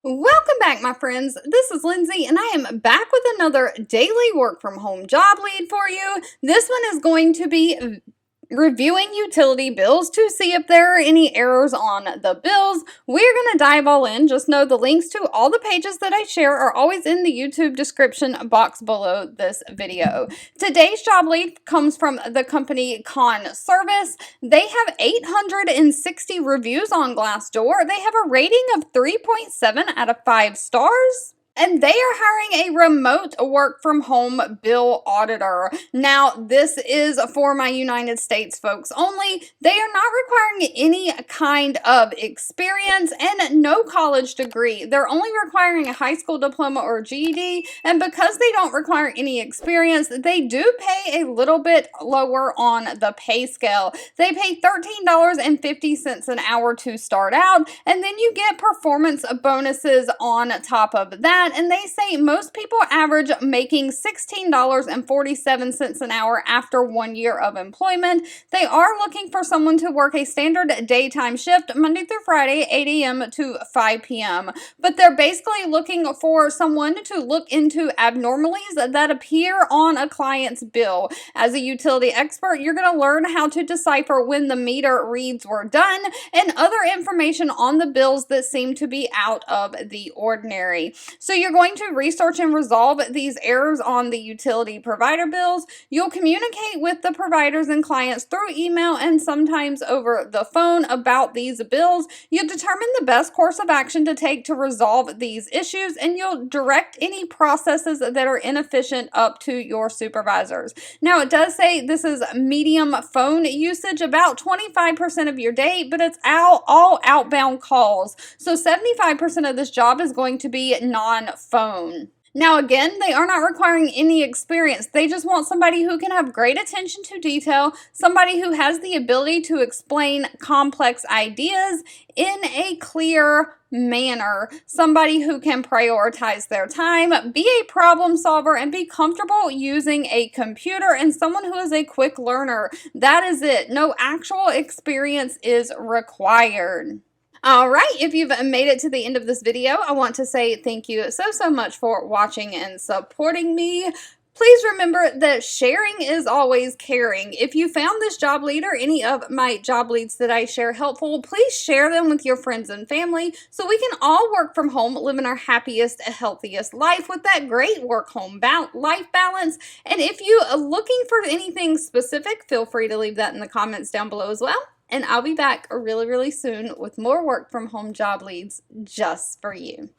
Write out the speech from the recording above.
Welcome back, my friends. This is Lindsay, and I am back with another daily work from home job lead for you. This one is going to be reviewing utility bills to see if there are any errors on the bills. We're going to dive all in. Just know the links to all the pages that I share are always in the YouTube description box below this video. Today's job lead comes from the company Service. They have 860 reviews on Glassdoor. They have a rating of 3.7 out of 5 stars. And they are hiring a remote work from home bill auditor. Now, this is for my United States folks only. They are not requiring any kind of experience and no college degree. They're only requiring a high school diploma or GED. And because they don't require any experience, they do pay a little bit lower on the pay scale. They pay $13.50 an hour to start out, and then you get performance bonuses on top of that. And they say most people average making $16.47 an hour after 1 year of employment. They are looking for someone to work a standard daytime shift Monday through Friday, 8 a.m. to 5 p.m. But they're basically looking for someone to look into abnormalities that appear on a client's bill. As a utility expert, you're going to learn how to decipher when the meter reads were done and other information on the bills that seem to be out of the ordinary. So you're going to research and resolve these errors on the utility provider bills. You'll communicate with the providers and clients through email and sometimes over the phone about these bills. You'll determine the best course of action to take to resolve these issues, and you'll direct any processes that are inefficient up to your supervisors. Now, it does say this is medium phone usage, about 25% of your day, but it's all outbound calls. So 75% of this job is going to be non-phone. Now, again, they are not requiring any experience. They just want somebody who can have great attention to detail, somebody who has the ability to explain complex ideas in a clear manner, somebody who can prioritize their time, be a problem solver, and be comfortable using a computer, and someone who is a quick learner. That is it. No actual experience is required. All right, if you've made it to the end of this video, I want to say thank you so much for watching and supporting me. Please remember that sharing is always caring. If you found this job lead or any of my job leads that I share helpful, please share them with your friends and family so we can all work from home, living our happiest, healthiest life with that great work-home life balance. And if you're looking for anything specific, feel free to leave that in the comments down below as well. And I'll be back really soon with more work from home job leads just for you.